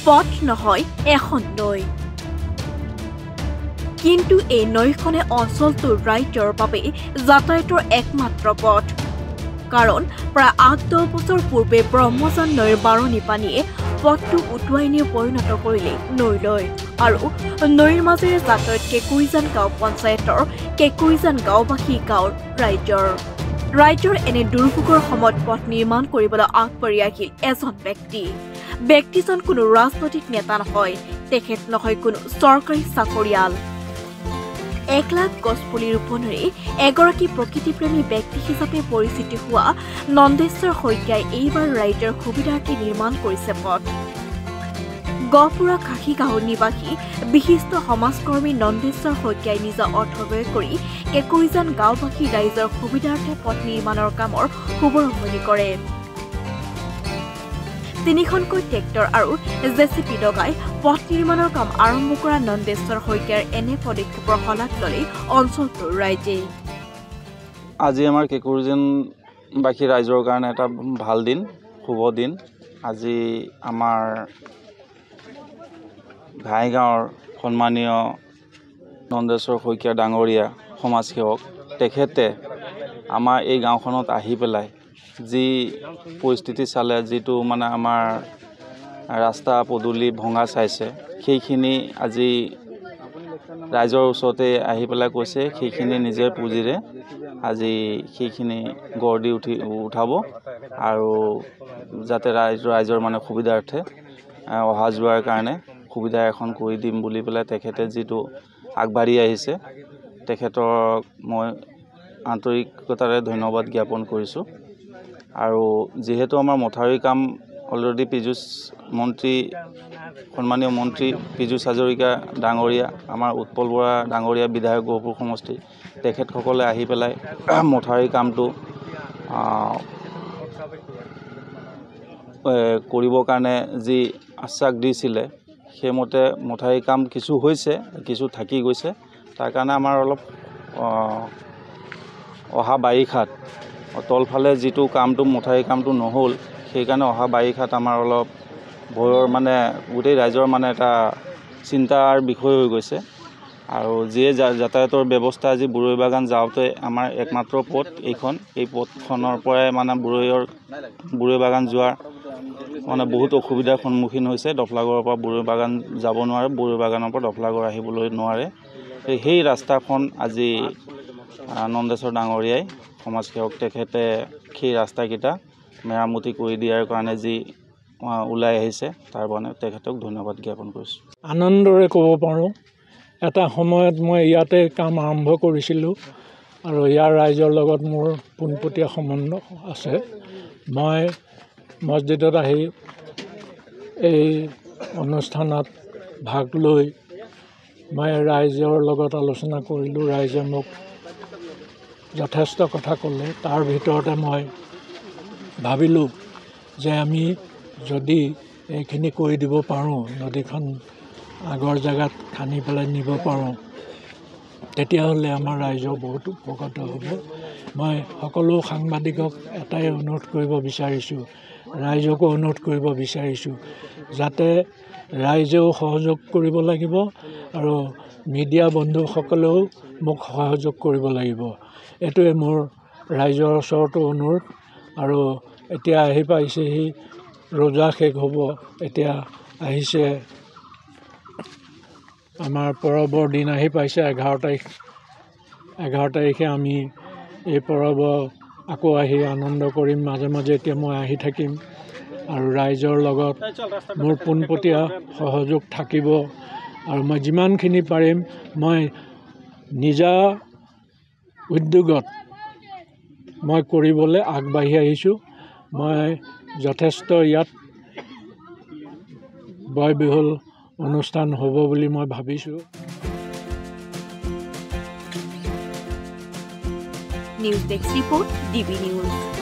পথ নহয় এখন নৈ। কিন্তু এই নৈখনে অঞ্চলটোৰ ৰাইজৰ বাবে যাতায়াতৰ একমাত্ৰ পথ। কাৰণ প্ৰায় ৮-১০ বছৰ পূৰ্বে ব্ৰহ্মজান নৈৰ বাৰণি পানীয়ে পথটো উটুৱাই নি পৰিণত কৰিলে নৈলৈ। আৰু নৈৰ মাজেৰে যাতায়াত কেঁকুৰিজান গাঁও পঞ্চায়তৰ কেঁকুৰিজান গাঁওবাসী গাঁৱৰ ৰাইজৰ এনে দুৰ্ভোগৰ সময়ত পথ নিৰ্মাণ কৰিবলৈ আগবাঢ়ি আহিল এজন ব্যক্তিজন কোনো ৰাজনৈতিক নেতা নহয়, তেখেত নহয় কোনো চৰকাৰী চাকৰিয়াল। ১ লাখ গছপুলি ৰোপণেৰে এগৰাকী প্ৰকৃতিপ্ৰেমী ব্যক্তি হিচাপে পৰিচিত হোৱা নন্দেশ্বৰ শইকীয়াই এইবাৰ ৰাইজৰ সুবিধাৰ্থে নিৰ্মাণ কৰিছে পথ। গহপুৰা খাসী গাঁৱৰ নিবাসী বিশিষ্ট সমাজকৰ্মী নন্দেশ্বৰ শইকীয়াই নিজা অৰ্থ ব্যয় কৰি কেঁকুৰিজান গাঁওবাসী ৰাইজৰ সুবিধাৰ্থে পথ নিৰ্মাণৰ কামৰ শুভাৰম্ভণি কৰে। ৩খনকৈ ট্ৰেক্টৰ আৰু জেচিপি লগাই পথ নিৰ্মাণৰ কাম আৰম্ভ কৰা নন্দেশ্বৰ শইকীয়াৰ এনে পদক্ষেপৰ শলাগ ল'লে অঞ্চলটোৰ ৰাইজে। আজি আমাৰ কেঁকুৰিজানবাসী ৰাইজৰ কাৰণে এটা ভাল দিন, শুভ দিন। আজি আমাৰ ঘাইগাঁৱৰ সন্মানীয় নন্দেশ্বৰ শইকীয়া ডাঙৰীয়া সমাজসেৱক, তেখেতে আমাৰ এই গাঁওখনত আহি পেলাই যি পৰিস্থিতি চালে, যিটো মানে আমাৰ ৰাস্তা পদূলি ভঙা চাইছে, সেইখিনি আজি ৰাইজৰ ওচৰতে আহি পেলাই কৈছে সেইখিনি নিজৰ পুঁজিৰে আজি সেইখিনি গঢ় দি উঠাব আৰু যাতে ৰাইজৰ মানে সুবিধাৰ্থে অহা যোৱাৰ কাৰণে সুবিধা এখন কৰি দিম বুলি পেলাই তেখেতে যিটো আগবাঢ়ি আহিছে, তেখেতক মই আন্তৰিকতাৰে ধন্যবাদ জ্ঞাপন কৰিছোঁ। আৰু যিহেতু আমাৰ মথাউৰি কাম অলৰেডি সন্মানীয় মন্ত্ৰী পীযুষ হাজৰিকা ডাঙৰীয়া, আমাৰ উৎপল বৰা ডাঙৰীয়া বিধায়ক গহপুৰ সমষ্টি, তেখেতসকলে আহি পেলাই মথাউৰি কামটো কৰিবৰ কাৰণে যি আশ্বাস দিছিলে, সেইমতে মথাউৰি কাম কিছু হৈছে, কিছু থাকি গৈছে। তাৰ কাৰণে আমাৰ অলপ অহা বাৰিষাত তলফালে যিটো মথাউৰি কামটো নহ'ল, সেইকাৰণে অহা বাৰিষাত আমাৰ অলপ ভয়ৰ মানে গোটেই ৰাইজৰ মানে এটা চিন্তাৰ বিষয় হৈ গৈছে। আৰু যিয়ে যাতায়াতৰ ব্যৱস্থা আজি বুৰৈ বাগান যাওঁতে আমাৰ একমাত্ৰ পথ এইখন, এই পথখনৰ পৰাই মানে বুৰৈ বাগান যোৱাৰ মানে বহুত অসুবিধাৰ সন্মুখীন হৈছে। দফলাগড়ৰ পৰা বুৰৈ বাগান যাব নোৱাৰে, বুৰৈ বাগানৰ পৰা দফলাগড় আহিবলৈ নোৱাৰে। সেই ৰাস্তাখন আজি নন্দেশ্বৰ ডাঙৰীয়াই সমাজসেৱক, তেখেতে সেই ৰাস্তাকেইটা মেৰামতি কৰি দিয়াৰ কাৰণে যি ওলাই আহিছে, তাৰ কাৰণে তেখেতক ধন্যবাদ জ্ঞাপন কৰিছোঁ। আনন্দৰে ক'ব পাৰোঁ, এটা সময়ত মই ইয়াতে কাম আৰম্ভ কৰিছিলোঁ আৰু ইয়াৰ ৰাইজৰ লগত মোৰ পোনপটীয়া সম্বন্ধ আছে। মই মছজিদত আহি এই অনুষ্ঠানত ভাগ লৈ মই ৰাইজৰ লগত আলোচনা কৰিলোঁ। ৰাইজে মোক যথেষ্ট কথা ক'লে। তাৰ ভিতৰতে মই ভাবিলোঁ যে আমি যদি এইখিনি কৰি দিব পাৰোঁ, নদীখন আগৰ জেগাত খান্দি পেলাই নিব পাৰোঁ, তেতিয়াহ'লে আমাৰ ৰাইজৰ বহুত উপকৃত হ'ব। মই সকলো সাংবাদিকক এটাই অনুৰোধ কৰিব বিচাৰিছোঁ, ৰাইজকো অনুৰোধ কৰিব বিচাৰিছোঁ, যাতে ৰাইজেও সহযোগ কৰিব লাগিব আৰু মিডিয়া বন্ধুসকলেও মোক সহযোগ কৰিব লাগিব। এইটোৱে মোৰ ৰাইজৰ ওচৰতো অনুৰোধ। আৰু এতিয়া আহি পাইছেহি, ৰোজা শেষ হ'ব, এতিয়া আহিছে আমাৰ পৰৱৰ দিন আহি পাইছে 11 তাৰিখ। 11 তাৰিখে আমি এই পৰৱ আকৌ আহি আনন্দ কৰিম। মাজে মাজে এতিয়া মই আহি থাকিম আৰু ৰাইজৰ লগত মোৰ পোনপটীয়া সহযোগ থাকিব। আৰু মই যিমানখিনি পাৰিম, মই নিজা উদ্যোগত মই কৰিবলৈ আগবাঢ়ি আহিছোঁ। মই যথেষ্ট ইয়াত বয়বিহুল অনুষ্ঠান হ'ব বুলি মই ভাবিছোঁ। News desk report, DB news.